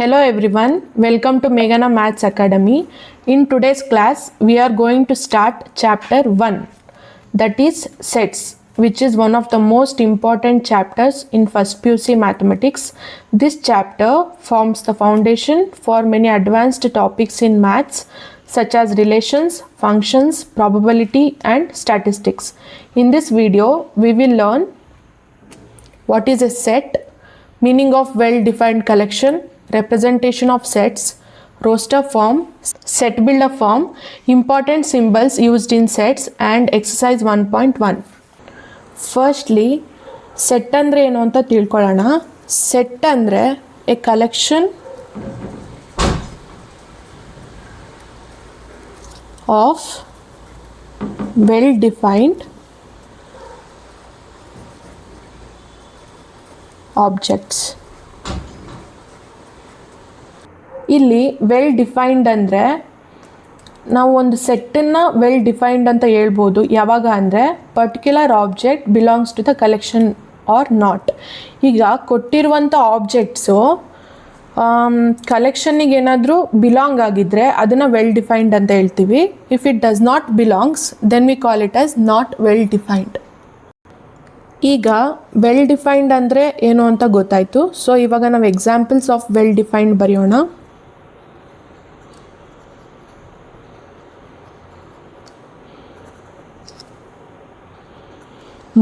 Hello everyone, welcome to Meghana Maths Academy. In today's class, we are going to start chapter 1, that is sets, which is one of the most important chapters in first PUC mathematics. This chapter forms the foundation for many advanced topics in maths such as relations, functions, probability and statistics. In this video, we will learn what is a set, meaning of well-defined collection, representation of sets, roster form, set builder form, important symbols used in sets and exercise 1.1. Firstly, set andre ಏನು ಅಂತ ತಿಳ್ಕೊಳ್ಳೋಣ. Set ಅಂದರೆ A collection of well defined objects. ಇಲ್ಲಿ well defined ಅಂದರೆ ನಾವು ಒಂದು ಸೆಟ್ಟನ್ನು well defined ಅಂತ ಹೇಳ್ಬೋದು. ಯಾವಾಗ ಅಂದರೆ particular object belongs to the collection or not. ಈಗ ಕೊಟ್ಟಿರುವಂಥ ಆಬ್ಜೆಕ್ಟ್ಸು ಕಲೆಕ್ಷನ್ನಿಗೆ ಏನಾದರೂ ಬಿಲಾಂಗ್ ಆಗಿದ್ದರೆ ಅದನ್ನು ವೆಲ್ ಡಿಫೈನ್ಡ್ ಅಂತ ಹೇಳ್ತೀವಿ. If it does not belongs then we call it as not well defined. ಈಗ ವೆಲ್ ಡಿಫೈನ್ಡ್ ಅಂದರೆ ಏನು ಅಂತ ಗೊತ್ತಾಯಿತು. ಸೊ ಇವಾಗ ನಾವು ಎಕ್ಸಾಂಪಲ್ಸ್ ಆಫ್ ವೆಲ್ ಡಿಫೈನ್ಡ್ ಬರೆಯೋಣ.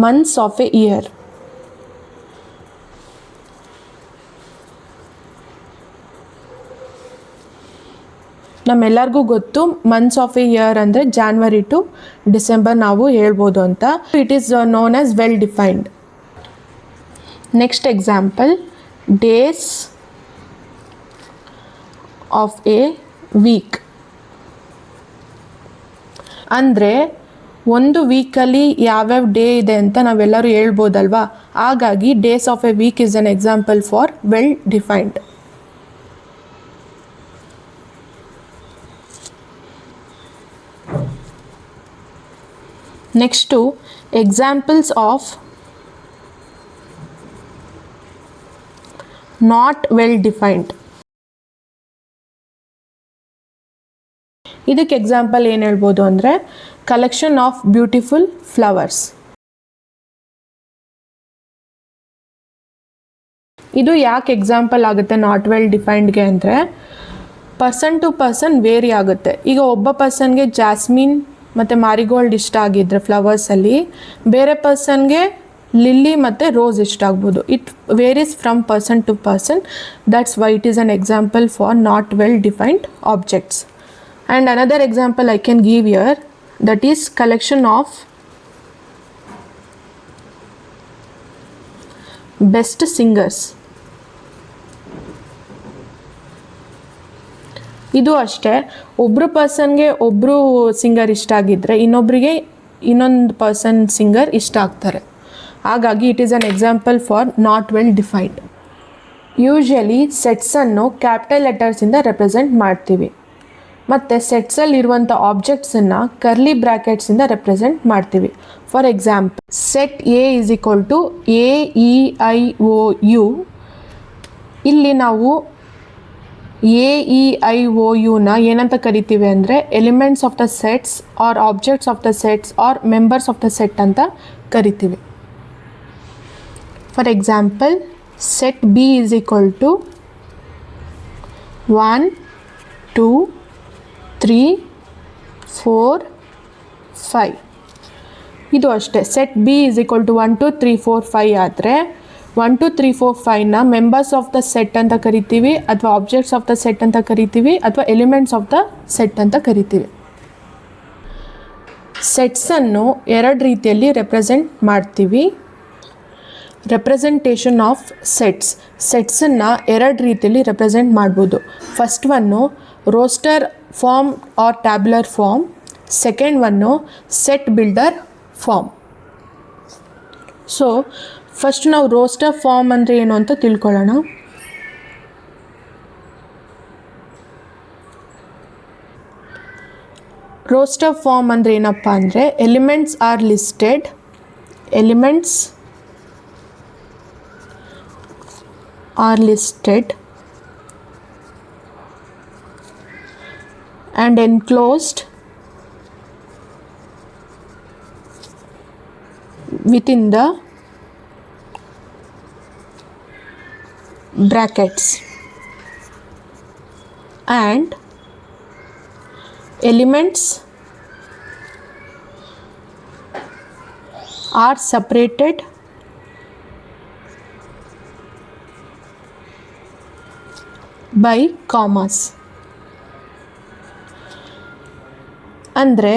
months of a year. ನಮ್ಮೆಲ್ಲರಿಗೂ ಗೊತ್ತು ಮಂತ್ಸ್ ಆಫ್ ಎ ಇಯರ್ ಅಂದರೆ ಜಾನ್ವರಿ ಟು ಡಿಸೆಂಬರ್ ನಾವು ಹೇಳ್ಬೋದು ಅಂತ. It is known as well defined. Next example, days of a week ಅಂದರೆ ಒಂದು ವೀಕಲ್ಲಿ ಯಾವ್ಯಾವ ಡೇ ಇದೆ ಅಂತ ನಾವೆಲ್ಲರೂ ಹೇಳ್ಬೋದಲ್ವಾ. ಹಾಗಾಗಿ days of a week is an example for well defined. Next examples of not well defined. ಇದಕ್ಕೆ ಎಕ್ಸಾಂಪಲ್ ಏನು ಹೇಳ್ಬೋದು ಅಂದರೆ ಕಲೆಕ್ಷನ್ ಆಫ್ ಬ್ಯೂಟಿಫುಲ್ ಫ್ಲವರ್ಸ್. ಇದು ಯಾಕೆ ಎಕ್ಸಾಂಪಲ್ ಆಗುತ್ತೆ ನಾಟ್ ವೆಲ್ ಡಿಫೈನ್ಡ್ಗೆ ಅಂದರೆ ಪರ್ಸನ್ ಟು ಪರ್ಸನ್ ವೇರಿ ಆಗುತ್ತೆ. ಈಗ ಒಬ್ಬ ಪರ್ಸನ್ಗೆ ಜಾಸ್ಮಿನ್ ಮತ್ತು ಮಾರಿಗೋಲ್ಡ್ ಇಷ್ಟ ಆಗಿದ್ದರೆ ಫ್ಲವರ್ಸಲ್ಲಿ, ಬೇರೆ ಪರ್ಸನ್ಗೆ ಲಿಲ್ಲಿ ಮತ್ತು ರೋಸ್ ಇಷ್ಟ ಆಗ್ಬೋದು. It varies from person to person. That's why it is an example for not well defined objects. And another example I can give here, that is collection of best singers. ಇದು ಅಷ್ಟೇ, ಒಬ್ಬರು ಪರ್ಸನ್ಗೆ ಒಬ್ಬರು singer ಇಷ್ಟ ಆಗಿದ್ದರೆ ಇನ್ನೊಬ್ಬರಿಗೆ ಇನ್ನೊಂದು person singer ಇಷ್ಟ ಆಗ್ತಾರೆ. ಹಾಗಾಗಿ it is an example for not well defined. Usually ಸೆಟ್ಸನ್ನು ಕ್ಯಾಪಿಟಲ್ ಲೆಟರ್ಸಿಂದ ರೆಪ್ರೆಸೆಂಟ್ ಮಾಡ್ತೀವಿ ಮತ್ತು ಸೆಟ್ಸಲ್ಲಿರುವಂಥ ಆಬ್ಜೆಕ್ಟ್ಸನ್ನು ಕರ್ಲಿ ಬ್ರ್ಯಾಕೆಟ್ಸಿಂದ ರೆಪ್ರೆಸೆಂಟ್ ಮಾಡ್ತೀವಿ. For example, set A is equal to AEIOU. ಇಲ್ಲಿ ನಾವು AEIOUನ ಏನಂತ ಕರಿತೀವಿ ಅಂದರೆ elements of the sets are objects of the sets are members of the set ಅಂತ ಕರಿತೀವಿ. For example, set B is equal to 1 2 3 4 5. ಇದು ಅಷ್ಟೇ, set B is equal to 1 2 3 4 5 ಆದರೆ 1 2 3 4 5ನ ಮೆಂಬರ್ಸ್ ಆಫ್ ದ ಸೆಟ್ ಅಂತ ಕರಿತೀವಿ, ಅಥವಾ ಆಬ್ಜೆಕ್ಟ್ಸ್ ಆಫ್ ದ ಸೆಟ್ ಅಂತ ಕರಿತೀವಿ, ಅಥವಾ ಎಲಿಮೆಂಟ್ಸ್ ಆಫ್ ದ ಸೆಟ್ ಅಂತ ಕರಿತೀವಿ. ಸೆಟ್ಸನ್ನು ಎರಡು ರೀತಿಯಲ್ಲಿ ರೆಪ್ರೆಸೆಂಟ್ ಮಾಡ್ತೀವಿ. ರೆಪ್ರೆಸೆಂಟೇಷನ್ ಆಫ್ ಸೆಟ್ಸ್, ಸೆಟ್ಸನ್ನು ಎರಡು ರೀತಿಯಲ್ಲಿ ರೆಪ್ರೆಸೆಂಟ್ ಮಾಡ್ಬೋದು. First one roster form or tabular form, second one set builder form. So first ನಾವು ರೋಸ್ಟರ್ ಫಾರ್ಮ್ ಅಂದರೆ ಏನು ಅಂತ ತಿಳ್ಕೊಳ್ಳೋಣ. ರೋಸ್ಟರ್ ಫಾರ್ಮ್ ಅಂದರೆ ಏನಪ್ಪ ಅಂದರೆ elements are listed, and enclosed within the brackets, and elements are separated by commas. ಅಂದರೆ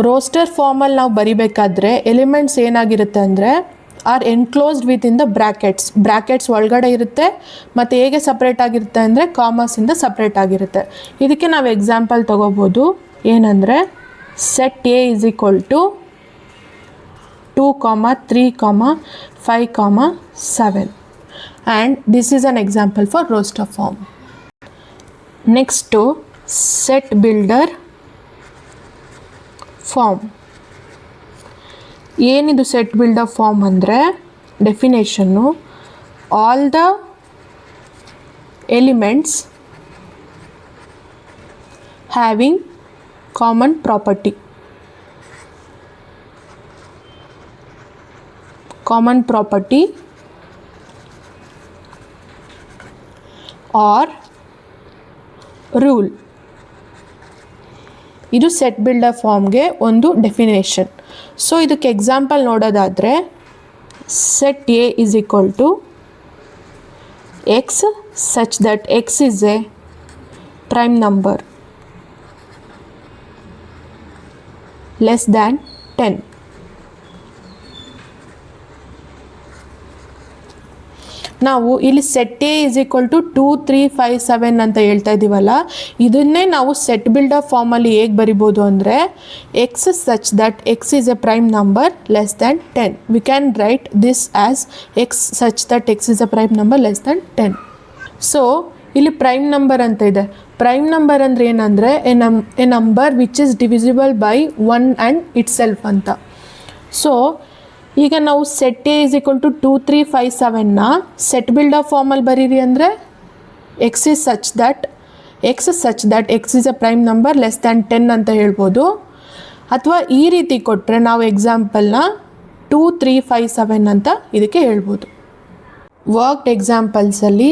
roster ಫಾರ್ಮಲ್ಲಿ ನಾವು ಬರಿಬೇಕಾದ್ರೆ ಎಲಿಮೆಂಟ್ಸ್ ಏನಾಗಿರುತ್ತೆ ಅಂದರೆ are enclosed within the brackets ಒಳಗಡೆ ಇರುತ್ತೆ, ಮತ್ತು ಹೇಗೆ ಸಪ್ರೇಟ್ ಆಗಿರುತ್ತೆ ಅಂದರೆ ಕಾಮರ್ಸಿಂದ ಸಪ್ರೇಟ್ ಆಗಿರುತ್ತೆ. ಇದಕ್ಕೆ ನಾವು ಎಕ್ಸಾಂಪಲ್ ತೊಗೋಬೋದು. ಏನಂದರೆ set A is equal to 2, 3, 5, 7, and this is an example for roster form. Next to set builder form. ಏನಿದು ಸೆಟ್ ಬಿಲ್ಡರ್ ಫಾರ್ಮ್ ಅಂದರೆ definition, all the elements having common property or rule. ಇದು set builder ಫಾರ್ಮ್ಗೆ ಒಂದು definition. So ಇದಕ್ಕೆ example ನೋಡೋದಾದರೆ set A is equal to x such that x is a prime number less than 10. ನಾವು ಇಲ್ಲಿ set A is equal to 2, 3, 5, 7 ಅಂತ ಹೇಳ್ತಾ ಇದ್ದೀವಲ್ಲ, ಇದನ್ನೇ ನಾವು ಸೆಟ್ ಬಿಲ್ಡರ್ ಫಾರ್ಮಲ್ಲಿ ಹೇಗೆ ಬರಿಬೋದು ಅಂದರೆ x such that x is a prime number less than 10. We can write this as x such that x is a prime number less than 10. So ಇಲ್ಲಿ prime number ಅಂತ ಇದೆ. ಪ್ರೈಮ್ ನಂಬರ್ ಅಂದರೆ ಏನಂದರೆ a number which is divisible by 1 and itself ಅಂತ. So ಈಗ ನಾವು set A is equal to 2, 3, 5, 7ನ set builder formally ಬರೀರಿ ಅಂದರೆ x such that x is a prime number less than 10 ಅಂತ ಹೇಳ್ಬೋದು. ಅಥವಾ ಈ ರೀತಿ ಕೊಟ್ಟರೆ ನಾವು ಎಕ್ಸಾಂಪಲ್ನ 2, 3, 5, 7 ಅಂತ ಇದಕ್ಕೆ ಹೇಳ್ಬೋದು. ವರ್ಕ್ಡ್ ಎಕ್ಸಾಂಪಲ್ಸಲ್ಲಿ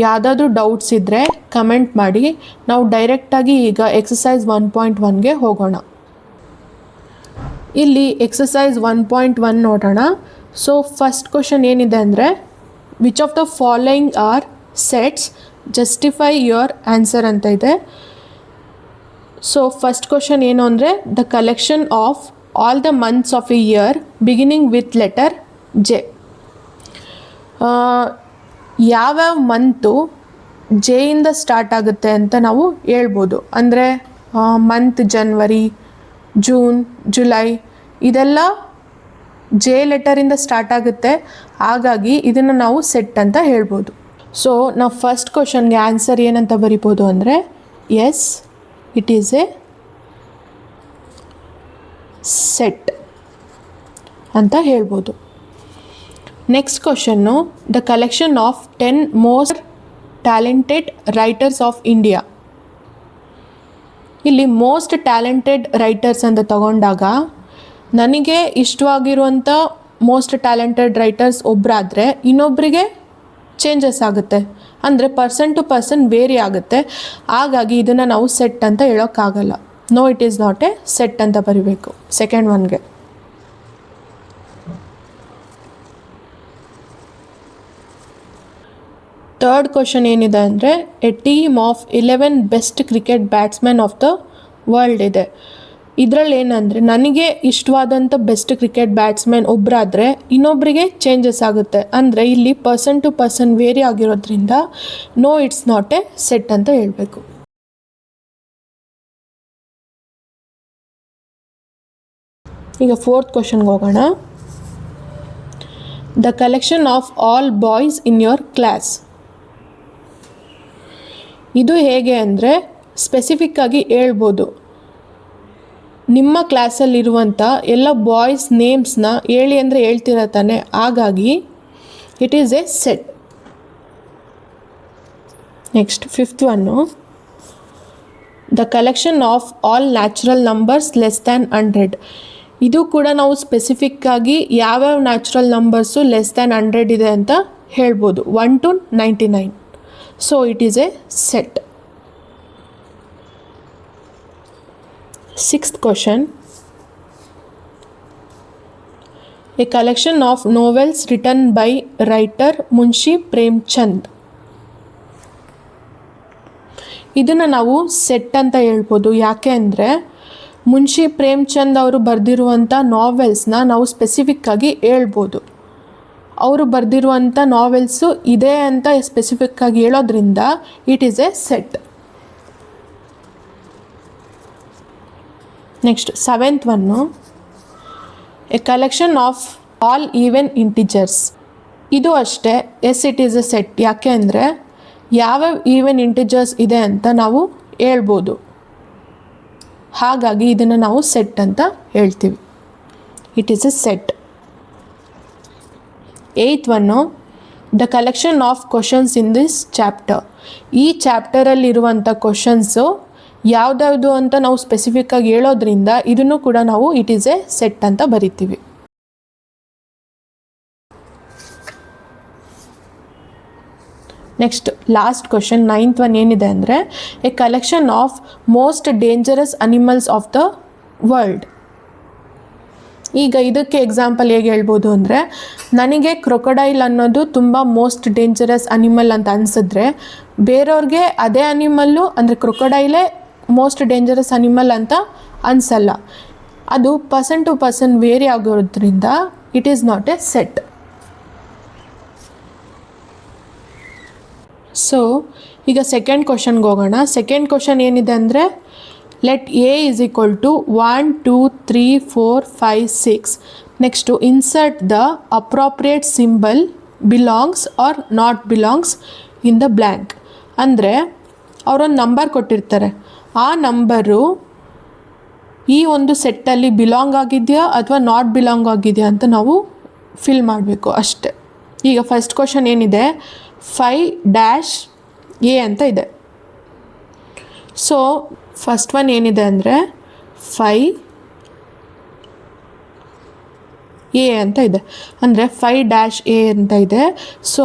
ಯಾವುದಾದ್ರೂ ಡೌಟ್ಸ್ ಇದ್ದರೆ ಕಮೆಂಟ್ ಮಾಡಿ. ನಾವು ಡೈರೆಕ್ಟಾಗಿ ಈಗ ಎಕ್ಸಸೈಸ್ 1.1ಗೆ ಹೋಗೋಣ. ಇಲ್ಲಿ ಎಕ್ಸಸೈಸ್ 1.1 ನೋಡೋಣ. ಸೊ ಫಸ್ಟ್ ಕ್ವಶನ್ ಏನಿದೆ ಅಂದರೆ which of the following are sets, justify your answer ಅಂತ ಇದೆ. ಸೊ ಫಸ್ಟ್ ಕ್ವಶನ್ ಏನು ಅಂದರೆ the collection of all the months of a year beginning with letter J. ಯಾವ್ಯಾವ ಮಂತು ಜೆಯಿಂದ ಸ್ಟಾರ್ಟ್ ಆಗುತ್ತೆ ಅಂತ ನಾವು ಹೇಳ್ಬೋದು. ಅಂದರೆ ಮಂತ್ ಜನವರಿ, ಜೂನ್, ಜುಲೈ ಇದೆಲ್ಲ ಜೆ ಲೆಟರಿಂದ ಸ್ಟಾರ್ಟ್ ಆಗುತ್ತೆ. ಹಾಗಾಗಿ ಇದನ್ನು ನಾವು ಸೆಟ್ ಅಂತ ಹೇಳ್ಬೋದು. ಸೊ ನಾವು ಫಸ್ಟ್ ಕ್ವಶನ್ಗೆ ಆನ್ಸರ್ ಏನಂತ ಬರಿಬೋದು ಅಂದರೆ yes, it is a set ಅಂತ ಹೇಳ್ಬೋದು. Next question the collection of 10 most talented writers of India. ಇಲ್ಲಿ ಮೋಸ್ಟ್ ಟ್ಯಾಲೆಂಟೆಡ್ ರೈಟರ್ಸ್ ಅಂತ ತಗೊಂಡಾಗ ನನಗೆ ಇಷ್ಟವಾಗಿರುವಂಥ ಮೋಸ್ಟ್ ಟ್ಯಾಲೆಂಟೆಡ್ ರೈಟರ್ಸ್ ಒಬ್ಬರಾದರೆ ಇನ್ನೊಬ್ಬರಿಗೆ ಚೇಂಜಸ್ ಆಗುತ್ತೆ, ಅಂದರೆ ಪರ್ಸನ್ ಟು ಪರ್ಸನ್ ವೇರಿ ಆಗುತ್ತೆ. ಹಾಗಾಗಿ ಇದನ್ನು ನಾವು ಸೆಟ್ ಅಂತ ಹೇಳೋಕ್ಕಾಗಲ್ಲ. No, it is not a set ಅಂತ ಬರಿಬೇಕು ಸೆಕೆಂಡ್ ಒನ್ಗೆ. ಥರ್ಡ್ ಕ್ವಶನ್ ಏನಿದೆ ಅಂದರೆ a team of 11 best cricket batsman of the world ಇದೆ. ಇದರಲ್ಲಿ ಏನಂದರೆ ನನಗೆ ಇಷ್ಟವಾದಂಥ ಬೆಸ್ಟ್ ಕ್ರಿಕೆಟ್ ಬ್ಯಾಟ್ಸ್ಮನ್ ಒಬ್ಬರಾದರೆ ಇನ್ನೊಬ್ಬರಿಗೆ ಚೇಂಜಸ್ ಆಗುತ್ತೆ. ಅಂದರೆ ಇಲ್ಲಿ ಪರ್ಸನ್ ಟು ಪರ್ಸನ್ ವೇರಿ ಆಗಿರೋದ್ರಿಂದ no, it's not a set ಅಂತ ಹೇಳಬೇಕು. ಈಗ ಫೋರ್ತ್ ಕ್ವಶನ್ಗೆ ಹೋಗೋಣ. The collection of all boys in your class. ಇದು ಹೇಗೆ ಅಂದರೆ ಸ್ಪೆಸಿಫಿಕ್ಕಾಗಿ ಹೇಳ್ಬೋದು. ನಿಮ್ಮ ಕ್ಲಾಸಲ್ಲಿರುವಂಥ ಎಲ್ಲ ಬಾಯ್ಸ್ ನೇಮ್ಸ್ನ ಹೇಳಿ ಅಂದರೆ ಹೇಳ್ತಿರ ತಾನೆ, ಹಾಗಾಗಿ it is a set. Next fifth one the collection of all natural numbers less than 100. ಇದು ಕೂಡ ನಾವು ಸ್ಪೆಸಿಫಿಕ್ ಆಗಿ ಯಾವ್ಯಾವ ನ್ಯಾಚುರಲ್ ನಂಬರ್ಸು ಲೆಸ್ ದ್ಯಾನ್ 100 ಇದೆ ಅಂತ ಹೇಳ್ಬೋದು. 1 to 99. So it is a set. 6th question. A collection of novels written by writer Munshi Premchand. ಇದನ್ನು ನಾವು ಸೆಟ್ ಅಂತ ಹೇಳ್ಬೋದು. ಯಾಕೆ ಅಂದರೆ ಮುನ್ಷಿ ಪ್ರೇಮ್ಚಂದ್ ಅವರು ಬರೆದಿರುವಂಥ ನಾವೆಲ್ಸ್ನ ನಾವು ಸ್ಪೆಸಿಫಿಕ್ಕಾಗಿ ಹೇಳ್ಬೋದು. ಅವರು ಬರೆದಿರುವಂಥ ನಾವೆಲ್ಸು ಇದೆ ಅಂತ ಸ್ಪೆಸಿಫಿಕ್ಕಾಗಿ ಹೇಳೋದ್ರಿಂದ it is a set. Next 7th one. A collection of all even integers. ಇದು ಅಷ್ಟೇ, yes it is a set. ಯಾಕೆ ಅಂದರೆ ಯಾವ್ಯಾವ ಈವನ್ ಇಂಟಿಜರ್ಸ್ ಇದೆ ಅಂತ ನಾವು ಹೇಳ್ಬೋದು. ಹಾಗಾಗಿ ಇದನ್ನು ನಾವು ಸೆಟ್ ಅಂತ ಹೇಳ್ತೀವಿ. It is a set. 8th one. The collection of questions in this chapter. ಈ ಚಾಪ್ಟರಲ್ಲಿರುವಂಥ ಕ್ವಶನ್ಸು ಯಾವುದ್ಯಾವುದು ಅಂತ ನಾವು ಸ್ಪೆಸಿಫಿಕ್ಕಾಗಿ ಹೇಳೋದ್ರಿಂದ ಇದನ್ನು ಕೂಡ ನಾವು ಇಟ್ ಈಸ್ ಎ ಸೆಟ್ ಅಂತ ಬರಿತೀವಿ. Next last question 9th one ಏನಿದೆ ಅಂದರೆ A collection of most dangerous animals of the world. ಈಗ ಇದಕ್ಕೆ ಎಕ್ಸಾಂಪಲ್ ಹೇಗೆ ಹೇಳ್ಬೋದು ಅಂದರೆ ನನಗೆ ಕ್ರೊಕೊಡೈಲ್ ಅನ್ನೋದು ತುಂಬ ಮೋಸ್ಟ್ ಡೇಂಜರಸ್ ಅನಿಮಲ್ ಅಂತ ಅನಿಸಿದ್ರೆ ಬೇರೆಯವ್ರಿಗೆ ಅದೇ ಅನಿಮಲ್ಲು ಅಂದರೆ ಕ್ರೊಕೊಡೈಲೇ ಮೋಸ್ಟ್ ಡೇಂಜರಸ್ ಅನಿಮಲ್ ಅಂತ ಅನಿಸಲ್ಲ. ಅದು ಪರ್ಸನ್ ಟು ಪರ್ಸನ್ ವೇರಿ ಆಗೋದ್ರಿಂದ it is not a set. So ಈಗ ಸೆಕೆಂಡ್ ಕ್ವಶನ್ಗೆ ಹೋಗೋಣ. ಸೆಕೆಂಡ್ ಕ್ವಶನ್ ಏನಿದೆ ಅಂದರೆ let A is equal to 1 2 3 4 5 6. Next insert the appropriate symbol belongs or not belongs in the blank. ಅಂದರೆ ಅವರೊಂದು ನಂಬರ್ ಕೊಟ್ಟಿರ್ತಾರೆ, ಆ ನಂಬರು ಈ ಒಂದು ಸೆಟ್ಟಲ್ಲಿ ಬಿಲಾಂಗ್ ಆಗಿದೆಯಾ ಅಥವಾ ನಾಟ್ ಬಿಲಾಂಗ್ ಆಗಿದೆಯಾ ಅಂತ ನಾವು ಫಿಲ್ ಮಾಡಬೇಕು ಅಷ್ಟೆ. ಈಗ ಫಸ್ಟ್ ಕ್ವಶನ್ ಏನಿದೆ 5-A ಅಂತ ಇದೆ. ಸೊ ಫಸ್ಟ್ ಒನ್ ಏನಿದೆ ಅಂದರೆ 5A ಅಂತ ಇದೆ, ಅಂದರೆ 5-A ಅಂತ ಇದೆ. ಸೊ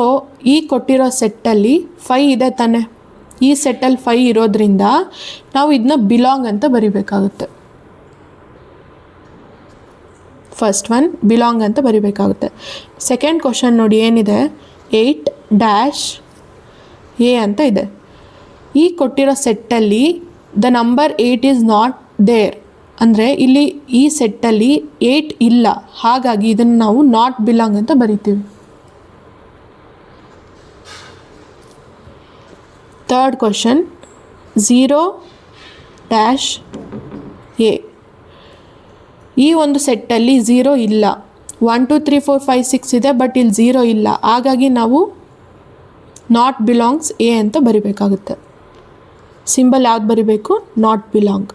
ಈ ಕೊಟ್ಟಿರೋ ಸೆಟ್ಟಲ್ಲಿ 5 ಇದೆ ತಾನೆ, ಈ ಸೆಟ್ಟಲ್ಲಿ 5 ಇರೋದ್ರಿಂದ ನಾವು ಇದನ್ನ ಬಿಲಾಂಗ್ ಅಂತ ಬರಿಬೇಕಾಗುತ್ತೆ. ಫಸ್ಟ್ ಒನ್ ಬಿಲಾಂಗ್ ಅಂತ ಬರಿಬೇಕಾಗುತ್ತೆ. ಸೆಕೆಂಡ್ ಕ್ವಶನ್ ನೋಡಿ ಏನಿದೆ 8-A ಅಂತ ಇದೆ. ಈ ಕೊಟ್ಟಿರೋ ಸೆಟ್ಟಲ್ಲಿ the number 8 is not there, ಅಂದರೆ ಇಲ್ಲಿ ಈ ಸೆಟ್ಟಲ್ಲಿ 8 ಇಲ್ಲ, ಹಾಗಾಗಿ ಇದನ್ನು ನಾವು ನಾಟ್ ಬಿಲಾಂಗ್ ಅಂತ ಬರಿತೀವಿ. Third question 0-A. ಈ ಒಂದು ಸೆಟ್ಟಲ್ಲಿ 0 ಇಲ್ಲ, 1 2 3 4 5 6 ಇದೆ, ಬಟ್ ಇಲ್ಲಿ 0 ಇಲ್ಲ, ಹಾಗಾಗಿ ನಾವು ನಾಟ್ ಬಿಲಾಂಗ್ಸ್ ಎ ಅಂತ ಬರಿಬೇಕಾಗುತ್ತೆ. ಸಿಂಬಲ್ ಯಾವ್ದು ಬರಿಬೇಕು? Not belong.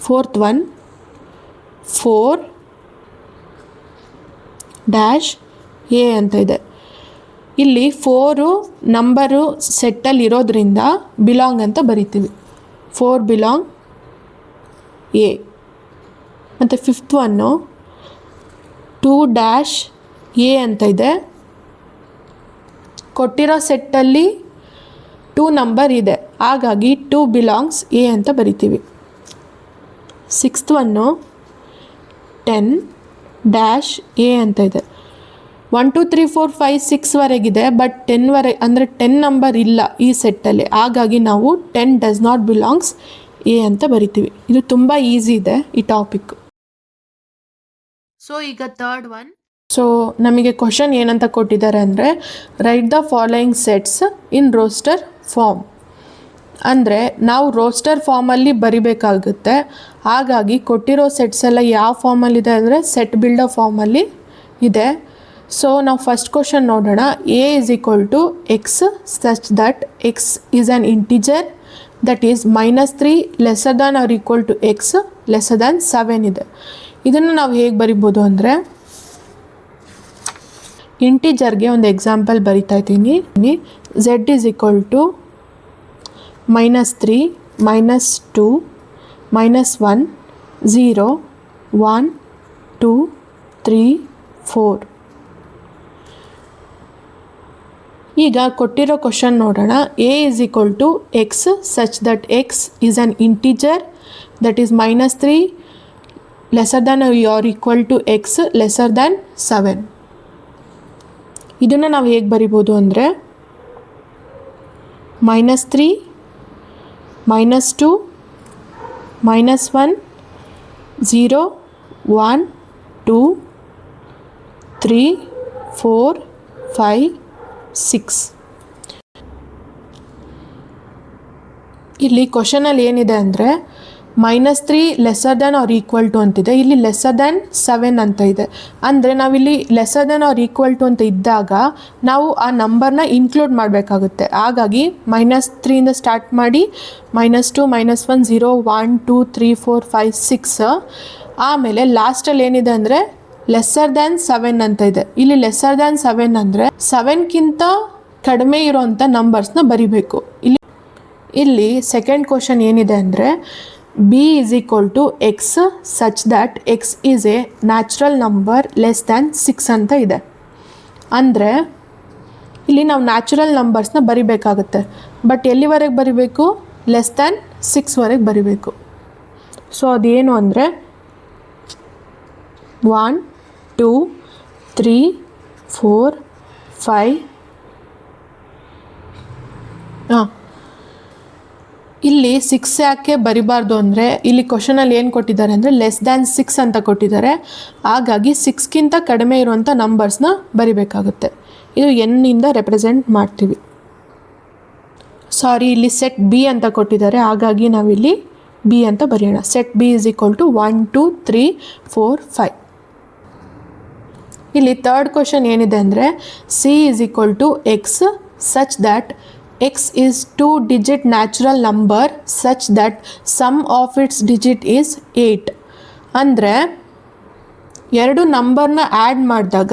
Fourth one 4-A ಅಂತ ಇದೆ. ಇಲ್ಲಿ 4 ನಂಬರು ಸೆಟ್ಟಲ್ಲಿ ಇರೋದ್ರಿಂದ ಬಿಲಾಂಗ್ ಅಂತ ಬರಿತೀವಿ. 4 ಬಿಲಾಂಗ್ ಎ. ಮತ್ತು ಫಿಫ್ತ್ ಒನ್ನು 2-A ಅಂತ ಇದೆ. ಕೊಟ್ಟಿರೋ ಸೆಟ್ಟಲ್ಲಿ 2 ನಂಬರ್ ಇದೆ, ಹಾಗಾಗಿ 2 ಬಿಲಾಂಗ್ಸ್ ಎ ಅಂತ ಬರಿತೀವಿ. ಸಿಕ್ಸ್ತ್ ಒನ್ನು 10-A ಅಂತ ಇದೆ. 1 2 3 4 5 6ವರೆಗಿದೆ, ಬಟ್ 10 ಅಂದರೆ 10 ನಂಬರ್ ಇಲ್ಲ ಈ ಸೆಟ್ಟಲ್ಲಿ, ಹಾಗಾಗಿ ನಾವು 10 ಡಸ್ ನಾಟ್ ಬಿಲಾಂಗ್ಸ್ ಎ ಅಂತ ಬರಿತೀವಿ. ಇದು ತುಂಬ ಈಸಿ ಇದೆ ಈ ಟಾಪಿಕ್. ಸೊ ಈಗ ಥರ್ಡ್ ಒನ್. ಸೊ ನಮಗೆ ಕ್ವಶನ್ ಏನಂತ ಕೊಟ್ಟಿದ್ದಾರೆ ಅಂದರೆ write the following sets in roster form. ಅಂದರೆ ನಾವು ರೋಸ್ಟರ್ ಫಾರ್ಮಲ್ಲಿ ಬರಿಬೇಕಾಗುತ್ತೆ, ಹಾಗಾಗಿ ಕೊಟ್ಟಿರೋ ಸೆಟ್ಸ್ ಎಲ್ಲ ಯಾವ ಫಾರ್ಮಲ್ಲಿದೆ ಅಂದರೆ ಸೆಟ್ ಬಿಲ್ಡರ್ ಫಾರ್ಮಲ್ಲಿ ಇದೆ. ಸೊ ನಾವು ಫಸ್ಟ್ ಕ್ವಶನ್ ನೋಡೋಣ. A is equal to x such that x is an integer that is -3 lesser than or equal to x lesser than 7 ಇದೆ. ಇದನ್ನು ನಾವು ಹೇಗೆ ಬರಿಬೋದು ಅಂದರೆ ಇಂಟಿಜರ್ಗೆ ಒಂದು ಎಕ್ಸಾಂಪಲ್ ಬರಿತಾ ಇದ್ದೀನಿ. z is equal to -3 -2 -1 0 1 2 3 4. ಈಗ ಕೊಟ್ಟಿರೋ ಕ್ವಶನ್ ನೋಡೋಣ. a is equal to x such that x is an integer that is -3 lesser than or equal to x lesser than 7. ಇದನ್ನು ನಾವು ಹೇಗೆ ಬರಿಬೋದು ಅಂದರೆ -3 -2 -1 0 1 2 3 4 5 6. ಇಲ್ಲಿ ಕ್ವಶನಲ್ಲಿ ಏನಿದೆ ಅಂದರೆ -3 lesser than or equal to ಅಂತಿದೆ, ಇಲ್ಲಿ ಲೆಸ್ಸರ್ ದ್ಯಾನ್ 7 ಅಂತ ಇದೆ. ಅಂದರೆ ನಾವಿಲ್ಲಿ lesser than or equal to ಅಂತ ಇದ್ದಾಗ ನಾವು ಆ ನಂಬರ್ನ ಇನ್ಕ್ಲೂಡ್ ಮಾಡಬೇಕಾಗುತ್ತೆ. ಹಾಗಾಗಿ -3ಇಂದ ಸ್ಟಾರ್ಟ್ ಮಾಡಿ -2 -1 0 1 2 3 4 5 6. ಆಮೇಲೆ ಲಾಸ್ಟಲ್ಲಿ ಏನಿದೆ ಅಂದರೆ ಲೆಸ್ಸರ್ ದ್ಯಾನ್ 7 ಅಂತ ಇದೆ. ಇಲ್ಲಿ ಲೆಸ್ಸರ್ ದ್ಯಾನ್ 7 ಅಂದರೆ 7ಗಿಂತ ಕಡಿಮೆ ಇರೋಂಥ ನಂಬರ್ಸ್ನ ಬರಿಬೇಕು. ಇಲ್ಲಿ ಸೆಕೆಂಡ್ ಕ್ವಶನ್ ಏನಿದೆ ಅಂದರೆ b is equal to x such that x is a natural number less than 6 ಅಂತ ಇದೆ. ಅಂದರೆ ಇಲ್ಲಿ ನಾವು ನ್ಯಾಚುರಲ್ ನಂಬರ್ಸ್ನ ಬರಿಬೇಕಾಗುತ್ತೆ. ಬಟ್ ಎಲ್ಲಿವರೆಗೆ ಬರಿಬೇಕು? ಲೆಸ್ ದ್ಯಾನ್ 6ವರೆಗೆ ಬರಿಬೇಕು. ಸೊ ಅದೇನು ಅಂದರೆ 1 2 3 4 5 ಇಲ್ಲಿ 6 ಯಾಕೆ ಬರಿಬಾರ್ದು ಅಂದರೆ ಇಲ್ಲಿ ಕ್ವಶನಲ್ಲಿ ಏನು ಕೊಟ್ಟಿದ್ದಾರೆ ಅಂದರೆ ಲೆಸ್ ದ್ಯಾನ್ 6 ಅಂತ ಕೊಟ್ಟಿದ್ದಾರೆ. ಹಾಗಾಗಿ 6ಗಿಂತ ಕಡಿಮೆ ಇರುವಂಥ ನಂಬರ್ಸ್ನ ಬರಿಬೇಕಾಗುತ್ತೆ. ಇದು ಎನ್ನಿಂದ ರೆಪ್ರೆಸೆಂಟ್ ಮಾಡ್ತೀವಿ. ಸಾರಿ, ಇಲ್ಲಿ ಸೆಟ್ ಬಿ ಅಂತ ಕೊಟ್ಟಿದ್ದಾರೆ, ಹಾಗಾಗಿ ನಾವಿಲ್ಲಿ ಬಿ ಅಂತ ಬರೆಯೋಣ. Set B is equal to 1 2 3 4 5. ಇಲ್ಲಿ ಥರ್ಡ್ ಕ್ವಶನ್ ಏನಿದೆ ಅಂದರೆ C is equal to x such that x is 2-digit natural number such that sum of its digit is 8. ಅಂದರೆ ಎರಡು ನಂಬರ್ನ ಆ್ಯಡ್ ಮಾಡಿದಾಗ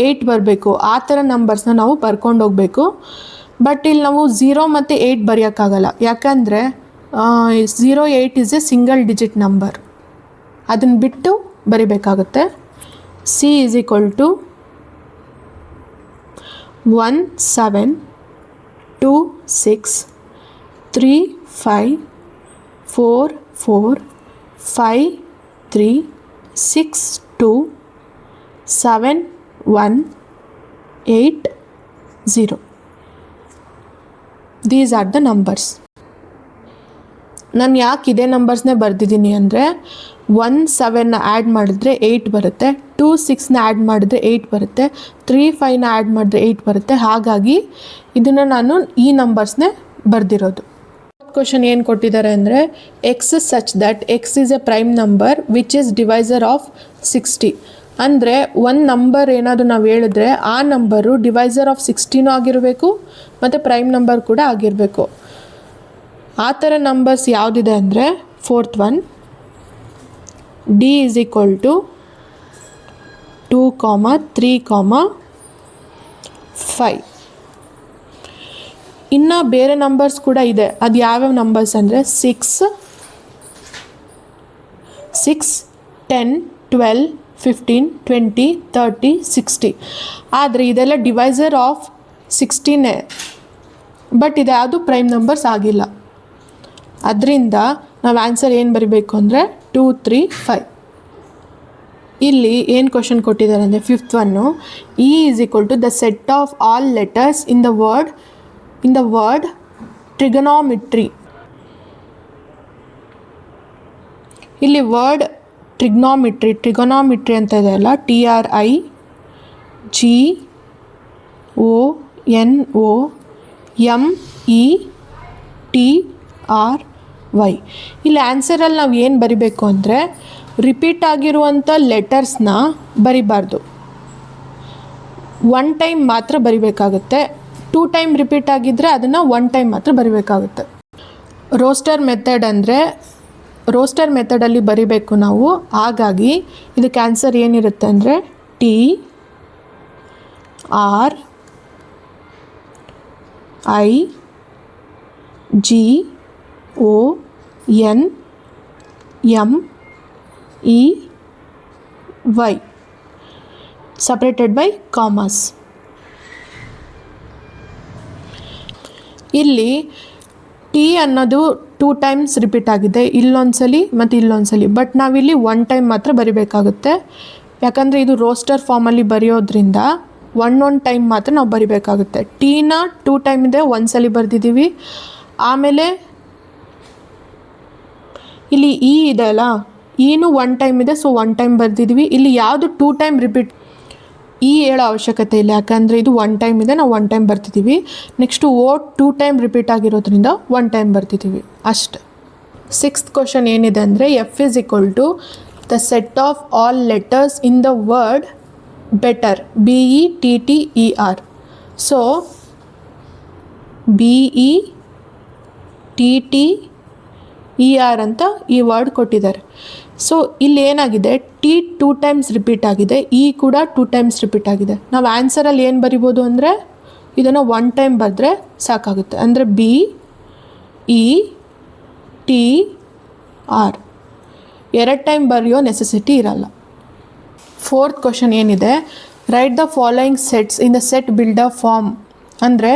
8 ಬರಬೇಕು. ಆ ಥರ ನಂಬರ್ಸ್ನ ನಾವು ಬರ್ಕೊಂಡು ಹೋಗಬೇಕು. ಬಟ್ ಇಲ್ಲಿ ನಾವು 0 ಮತ್ತು 8 ಬರೆಯೋಕ್ಕಾಗಲ್ಲ. ಯಾಕಂದರೆ 0 8 is a single digit number. ಅದನ್ನು ಬಿಟ್ಟು ಬರಿಬೇಕಾಗುತ್ತೆ. C is equal to 1 7 2 6 3 5 4 4 5 3 6 2 7 1 8 0. These are the numbers. ನಾನು ಯಾಕೆ ಇದೇ ನಂಬರ್ಸ್ನೇ ಬರೆದಿದ್ದೀನಿ ಅಂದರೆ 1 7ನ ಆ್ಯಡ್ ಮಾಡಿದ್ರೆ 8 ಬರುತ್ತೆ, 2 6ನ ಆ್ಯಡ್ ಮಾಡಿದ್ರೆ 8 ಬರುತ್ತೆ, 3 5ನ ಆ್ಯಡ್ ಮಾಡಿದ್ರೆ 8 ಬರುತ್ತೆ. ಹಾಗಾಗಿ ಇದನ್ನು ನಾನು ಈ ನಂಬರ್ಸ್ನೇ ಬರೆದಿರೋದು. ಕ್ವಶನ್ ಏನು ಕೊಟ್ಟಿದ್ದಾರೆ ಅಂದರೆ x such that x is a prime number which is divisor of 60. ಅಂದರೆ ಒಂದು ನಂಬರ್ ಏನಾದರೂ ನಾವು ಹೇಳಿದ್ರೆ ಆ ನಂಬರು ಡಿವೈಸರ್ ಆಫ್ 16 ಆಗಿರಬೇಕು ಮತ್ತು ಪ್ರೈಮ್ ನಂಬರ್ ಕೂಡ ಆಗಿರಬೇಕು. ಆ ಥರ ನಂಬರ್ಸ್ ಯಾವುದಿದೆ ಅಂದರೆ fourth one, D is equal to 2, 3, 5. ಇನ್ನು ಬೇರೆ ನಂಬರ್ಸ್ ಕೂಡ ಇದೆ. ಅದು ಯಾವ್ಯಾವ ನಂಬರ್ಸ್ ಅಂದರೆ 6 10 12 15 20 30 60. ಆದರೆ ಇದೆಲ್ಲ ಡಿವೈಸರ್ ಆಫ್ 16. ಬಟ್ ಇದು ಯಾವುದು ಪ್ರೈಮ್ ನಂಬರ್ಸ್ ಆಗಿಲ್ಲ. ಅದರಿಂದ ನಾವು ಆನ್ಸರ್ ಏನು ಬರಿಬೇಕು ಅಂದರೆ 2 3 5. ಇಲ್ಲಿ ಏನು ಕ್ವಶನ್ ಕೊಟ್ಟಿದ್ದಾರೆ ಅಂದರೆ fifth one, E is equal to the set of all letters in the word trigonometry. ಇಲ್ಲಿ ವರ್ಡ್ ಟ್ರಿಗೊನಾಮಿಟ್ರಿ ಅಂತ ಇದೆ ಅಲ್ಲ, TRIGONOMETRY. ಇಲ್ಲಿ ಆನ್ಸರಲ್ಲಿ ನಾವು ಏನು ಬರಿಬೇಕು ಅಂದರೆ ರಿಪೀಟ್ ಆಗಿರುವಂಥ ಲೆಟರ್ಸ್ನ ಬರಿಬಾರ್ದು, 1 ಟೈಮ್ ಮಾತ್ರ ಬರಿಬೇಕಾಗುತ್ತೆ. 2 ಟೈಮ್ ರಿಪೀಟ್ ಆಗಿದ್ದರೆ ಅದನ್ನು 1 ಟೈಮ್ ಮಾತ್ರ ಬರಿಬೇಕಾಗುತ್ತೆ. ರೋಸ್ಟರ್ ಮೆಥಡಲ್ಲಿ ಬರಿಬೇಕು ನಾವು. ಹಾಗಾಗಿ ಇದಕ್ಕೆ ಆನ್ಸರ್ ಏನಿರುತ್ತೆ ಅಂದರೆ TRIGONOMETRY. O N M E Y separated by commas. ಇಲ್ಲಿ ಟಿ ಅನ್ನೋದು 2 ಟೈಮ್ಸ್ ರಿಪೀಟ್ ಆಗಿದೆ, ಇಲ್ಲೊಂದ್ಸಲಿ ಮತ್ತು ಇಲ್ಲೊಂದ್ಸಲಿ. ಬಟ್ ನಾವಿಲ್ಲಿ 1 ಟೈಮ್ ಮಾತ್ರ ಬರಿಬೇಕಾಗುತ್ತೆ, ಯಾಕಂದರೆ ಇದು ರೋಸ್ಟರ್ ಫಾರ್ಮಲ್ಲಿ ಬರೆಯೋದ್ರಿಂದ ಒನ್ ಟೈಮ್ ಮಾತ್ರ ನಾವು ಬರಿಬೇಕಾಗುತ್ತೆ. ಟೀನ 2 ಟೈಮ್ ಇದೆ, ಒಂದ್ಸಲಿ ಬರೆದಿದ್ದೀವಿ. ಆಮೇಲೆ ಇಲ್ಲಿ ಇ ಇದೆ ಅಲ್ಲ, ಈನು 1 ಟೈಮ್ ಇದೆ, ಸೊ 1 ಟೈಮ್ ಬರೆದಿದ್ದೀವಿ. ಇಲ್ಲಿ ಯಾವುದು 2 ಟೈಮ್ ರಿಪೀಟ್ ಈ ಹೇಳೋ ಅವಶ್ಯಕತೆ ಇಲ್ಲ, ಯಾಕಂದರೆ ಇದು 1 ಟೈಮ್ ಇದೆ, ನಾವು 1 ಟೈಮ್ ಬರ್ತಿದ್ದೀವಿ. ನೆಕ್ಸ್ಟು ಓ 2 ಟೈಮ್ ರಿಪೀಟ್ ಆಗಿರೋದ್ರಿಂದ 1 ಟೈಮ್ ಬರ್ತಿದ್ದೀವಿ ಅಷ್ಟೆ. 6th ಕ್ವಶನ್ ಏನಿದೆ ಅಂದರೆ F is equal to the set of all letters in the word better, BETTER. So BETTER ಅಂತ ಈ ವರ್ಡ್ ಕೊಟ್ಟಿದ್ದಾರೆ. ಸೊ ಇಲ್ಲಿ ಏನಾಗಿದೆ, ಟಿ 2 ಟೈಮ್ಸ್ ರಿಪೀಟ್ ಆಗಿದೆ, ಇ ಕೂಡ 2 ಟೈಮ್ಸ್ ರಿಪೀಟ್ ಆಗಿದೆ. ನಾವು ಆನ್ಸರಲ್ಲಿ ಏನು ಬರಿಬೋದು ಅಂದರೆ ಇದನ್ನು 1 ಟೈಮ್ ಬರೆದ್ರೆ ಸಾಕಾಗುತ್ತೆ, ಅಂದರೆ BETR. 2 ಟೈಮ್ ಬರೆಯೋ ನೆಸೆಸಿಟಿ ಇರಲ್ಲ. 4th ಕ್ವಶನ್ ಏನಿದೆ, write the following sets in the set builder form. ಅಂದರೆ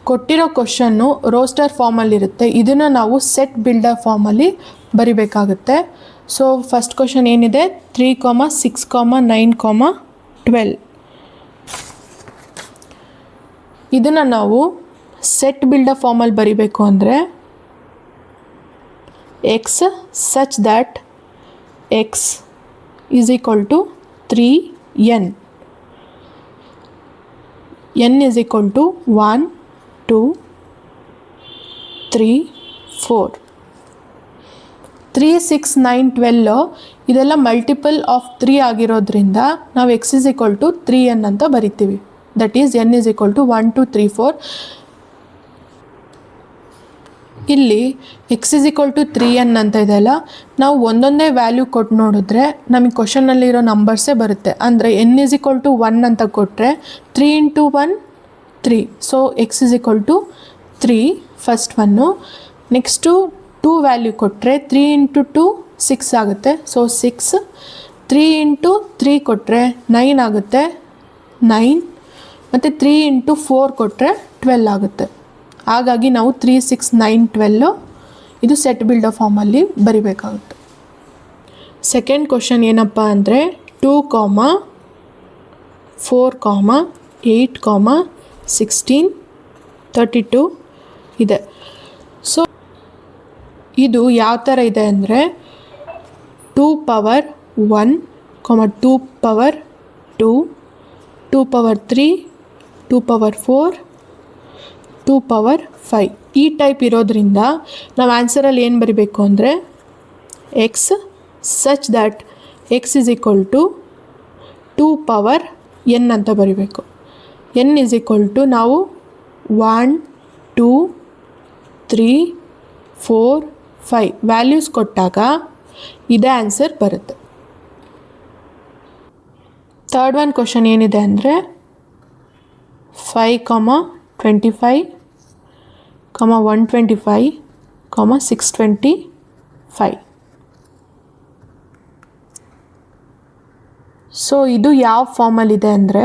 ಕೊಟ್ಟಿರೋ ಕ್ವಶನ್ನು ರೋಸ್ಟರ್ ಫಾರ್ಮಲ್ಲಿರುತ್ತೆ, ಇದನ್ನು ನಾವು ಸೆಟ್ ಬಿಲ್ಡರ್ ಫಾರ್ಮಲ್ಲಿ ಬರಿಬೇಕಾಗುತ್ತೆ. ಸೊ ಫಸ್ಟ್ ಕ್ವಶನ್ ಏನಿದೆ, 3, 6, 9, 12. ಇದನ್ನು ನಾವು ಸೆಟ್ ಬಿಲ್ಡರ್ ಫಾರ್ಮಲ್ಲಿ ಬರಿಬೇಕು ಅಂದರೆ x such that x is equal to 3n, n is equal to 1, 2, 3, 4. 3, 6, 9, 12 ಇದೆಲ್ಲ ಮಲ್ಟಿಪಲ್ ಆಫ್ 3 ಆಗಿರೋದ್ರಿಂದ ನಾವು X is equal to 3n ಅಂತ ಬರಿತೀವಿ. That is n is equal to 1, 2, 3, 4. ಇಲ್ಲಿ X is equal to 3n ಅಂತ ಇದೆಯಲ್ಲ, ನಾವು ಒಂದೊಂದೇ ವ್ಯಾಲ್ಯೂ ಕೊಟ್ಟು ನೋಡಿದ್ರೆ ನಮಗೆ ಕ್ವಶನಲ್ಲಿರೋ ನಂಬರ್ಸೇ ಬರುತ್ತೆ. ಅಂದರೆ n ಇಸ್ ಈಕ್ವಲ್ ಟು 1 ಅಂತ ಕೊಟ್ಟರೆ 3 × 1 3. So x is equal to 3 first one. Next 2 value ಕೊಟ್ಟರೆ 3 × 2 6 ಆಗುತ್ತೆ, ಸೊ 6. 3 × 3 ಕೊಟ್ಟರೆ 9 ಆಗುತ್ತೆ, 9. ಮತ್ತು 3 × 4 ಕೊಟ್ಟರೆ 12 ಆಗುತ್ತೆ. ಹಾಗಾಗಿ ನಾವು 3, 6, 9, 12 ಇದು ಸೆಟ್ ಬಿಲ್ಡರ್ ಫಾರ್ಮಲ್ಲಿ ಬರಿಬೇಕಾಗುತ್ತೆ. ಸೆಕೆಂಡ್ ಕ್ವಶನ್ ಏನಪ್ಪ ಅಂದರೆ 2, 4, 8, 16, 32 ಇದೆ. ಸೊ ಇದು ಯಾವ ಥರ ಇದೆ ಅಂದರೆ 2 power 1, 2 power 2, 2 power 3, 2 power 4, 2 power 5 ಈ ಟೈಪ್ ಇರೋದ್ರಿಂದ ನಾವು ಆನ್ಸರಲ್ಲಿ ಏನು ಬರಿಬೇಕು ಅಂದರೆ x such that x is equal to 2 power n ಅಂತ ಬರಿಬೇಕು. n ಇಸ್ ಈಕ್ವಲ್ ಟು ನಾವು 1, 2, 3, 4, 5 ವ್ಯಾಲ್ಯೂಸ್ ಕೊಟ್ಟಾಗ ಇದೇ ಆನ್ಸರ್ ಬರುತ್ತೆ. ಥರ್ಡ್ ಒನ್ ಕ್ವಶನ್ ಏನಿದೆ ಅಂದರೆ 5, 25, 125, 625. ಸೊ ಇದು ಯಾವ ಫಾರ್ಮಲ್ಲಿದೆ ಅಂದರೆ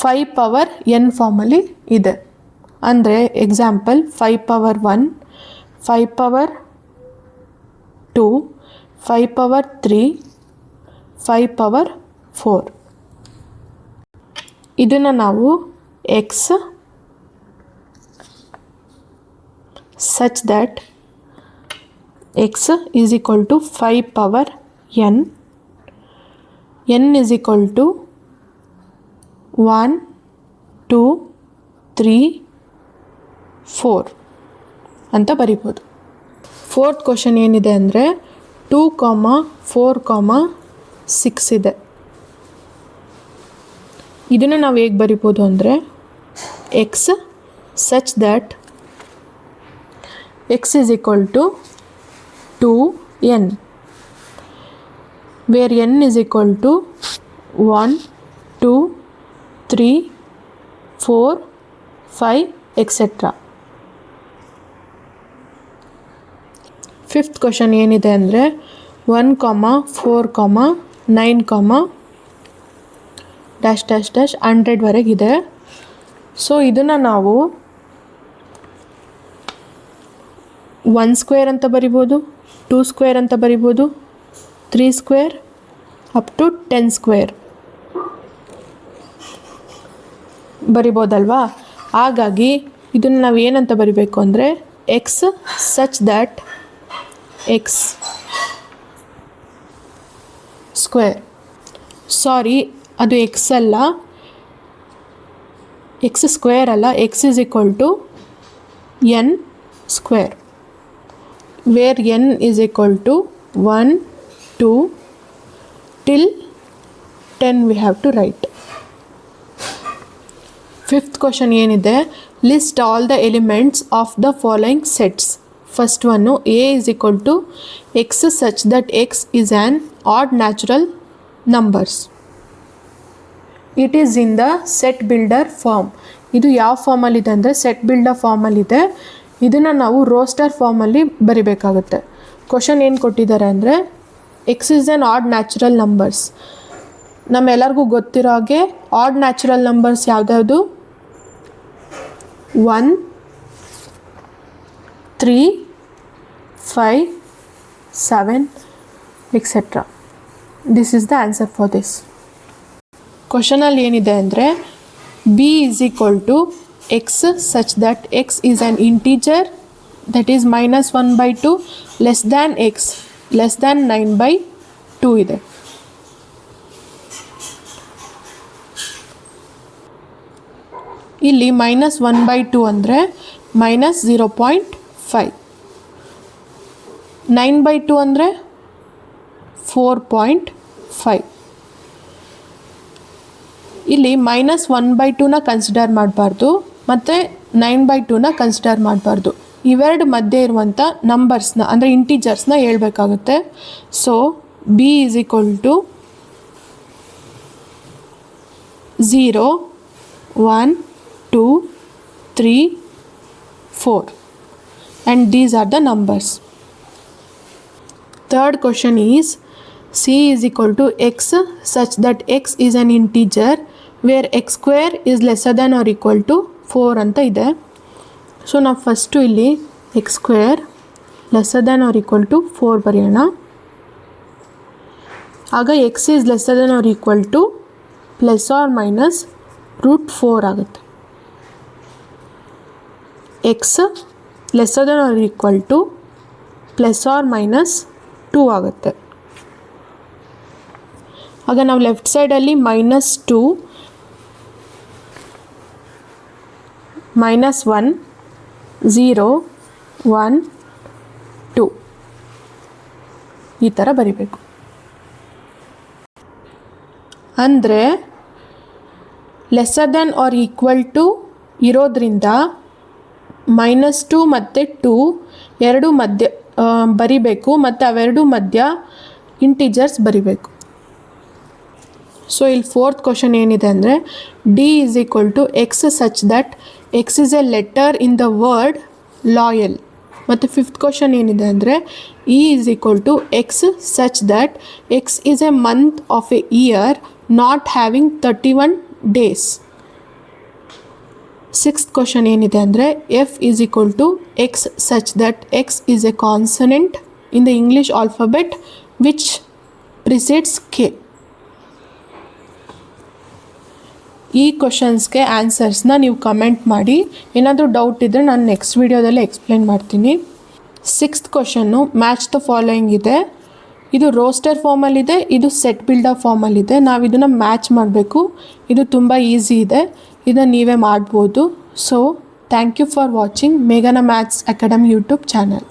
5 ಪವರ್ n ಫಾರ್ಮಲ್ಲಿ ಇದೆ. ಅಂದರೆ example 5 power 1, 5 power 2, 5 power 3, 5 power 4. ಇದನ್ನು ನಾವು X such that x is equal to 5 power n, n is equal to 1, 2, 3, 4 ಅಂತ ಬರಿಬೋದು. ಫೋರ್ತ್ ಕ್ವಶನ್ ಏನಿದೆ ಅಂದರೆ 2, 4, 6 ಇದೆ. ಇದನ್ನು ನಾವು ಹೇಗೆ ಬರಿಬೋದು ಅಂದರೆ x such that x is equal to 2n, where n is equal to 1, 2, 3, 4, 5 etc. Fifth question ಏನಿದೆ ಅಂದರೆ 1,4,9,... ವರೆಗಿದೆ. ಸೊ ಇದನ್ನು ನಾವು 1 ಸ್ಕ್ವೇರ್ ಅಂತ ಬರಿಬೋದು, 2 ಸ್ಕ್ವೇರ್ ಅಂತ ಬರಿಬೋದು, 3 ಸ್ಕ್ವೇರ್ ಅಪ್ ಟು 10 ಸ್ಕ್ವೇರ್ ಬರಿಬೋದಲ್ವಾ. ಹಾಗಾಗಿ ಇದನ್ನು ನಾವು ಏನಂತ ಬರಿಬೇಕು ಅಂದರೆ x such that x square, sorry ಅದು ಎಕ್ಸ್ ಅಲ್ಲ, ಎಕ್ಸ್ ಸ್ಕ್ವೇರ್ ಅಲ್ಲ, x is equal to n square, where n is equal to 1, 2 till 10 we have to write. Fifth question ಏನಿದೆ, list all the elements of the following sets. First one A is equal to x such that x is an odd natural numbers. It is in the set builder form. ಇದು ಯಾವ ಫಾರ್ಮಲ್ಲಿದೆ ಅಂದರೆ set builder ಫಾರ್ಮಲ್ಲಿದೆ. ಇದನ್ನು ನಾವು roster ಫಾರ್ಮಲ್ಲಿ ಬರಿಬೇಕಾಗುತ್ತೆ. Question ಏನು ಕೊಟ್ಟಿದ್ದಾರೆ ಅಂದರೆ x is an odd natural numbers. ನಮ್ಮೆಲ್ಲರಿಗೂ ಗೊತ್ತಿರೋ ಹಾಗೆ ಆಡ್ ನ್ಯಾಚುರಲ್ ನಂಬರ್ಸ್ ಯಾವುದ್ಯಾವುದು? 1, 3, 5, 7 etcetera. This is the answer for this. ಕ್ವಶನಲ್ಲಿ ಏನಿದೆ ಅಂದರೆ B is equal to x such that x is an integer that is -1/2 less than x less than 9/2 ಇದೆ. ಇಲ್ಲಿ -1/2 ಅಂದರೆ -0.5, 9/2 ಅಂದರೆ 4.5. ಇಲ್ಲಿ -1/2ನ ಕನ್ಸಿಡರ್ ಮಾಡಬಾರ್ದು ಮತ್ತು 9/2ನ ಕನ್ಸಿಡರ್ ಮಾಡಬಾರ್ದು. ಇವೆರಡು ಮಧ್ಯೆ ಇರುವಂಥ ನಂಬರ್ಸ್ನ ಅಂದರೆ ಇಂಟೀಜರ್ಸ್ನ ಹೇಳ್ಬೇಕಾಗುತ್ತೆ. So B is equal to 0, 1, 2, 3, 4 and these are the numbers. Third question is C is equal to x such that x is an integer where x square is lesser than or equal to 4 ಅಂತ ಇದೆ. So ನಾವು first ಇಲ್ಲಿ x square lesser than or equal to 4 ಬರೆಯೋಣ. ಆಗ x is lesser than or equal to plus or minus √4 ಆಗುತ್ತೆ. x lesser than or equal to plus or minus 2 ಆಗುತ್ತೆ. ಆಗ ನಾವು ಲೆಫ್ಟ್ ಸೈಡಲ್ಲಿ -2, -1, 0, 1, 2 ಈ ಥರ ಬರಿಬೇಕು. ಅಂದರೆ lesser than or equal to ಇರೋದ್ರಿಂದ -2 ಮತ್ತು 2 ಎರಡು ಮಧ್ಯ ಬರಿಬೇಕು ಮತ್ತು ಅವೆರಡು ಮಧ್ಯ ಇಂಟಿಜರ್ಸ್ ಬರಿಬೇಕು. ಸೊ ಇಲ್ಲಿ ಫೋರ್ತ್ ಕ್ವಶನ್ ಏನಿದೆ ಅಂದರೆ D is equal to x such that x is a letter in the word loyal. ಮತ್ತು ಫಿಫ್ತ್ ಕ್ವಶನ್ ಏನಿದೆ ಅಂದರೆ E is equal to x such that x is a month of a year not having 31 days. Sixth question ಏನಿದೆ ಅಂದರೆ F is equal to x such that x is a consonant in the English alphabet which precedes K. ಈ ಕ್ವಶನ್ಸ್ಗೆ ಆನ್ಸರ್ಸ್ನ ನೀವು comment ಮಾಡಿ. ಏನಾದರೂ doubt ಇದ್ದರೆ ನಾನು next ವೀಡಿಯೋದಲ್ಲಿ ಎಕ್ಸ್ಪ್ಲೇನ್ ಮಾಡ್ತೀನಿ. Sixth question match the following ಇದೆ. ಇದು ರೋಸ್ಟರ್ ಫಾರ್ಮಲ್ಲಿದೆ, ಇದು ಸೆಟ್ ಬಿಲ್ಡರ್ ಫಾರ್ಮಲ್ಲಿದೆ. ನಾವು ಇದನ್ನು ಮ್ಯಾಚ್ ಮಾಡಬೇಕು. ಇದು ತುಂಬ ಈಸಿ ಇದೆ, ಇದನ್ನು ನೀವೇ ಮಾಡ್ಬೋದು. So thank you for watching ಮೇಘನಾ ಮ್ಯಾಥ್ಸ್ ಅಕಾಡೆಮಿ ಯೂಟ್ಯೂಬ್ ಚಾನಲ್.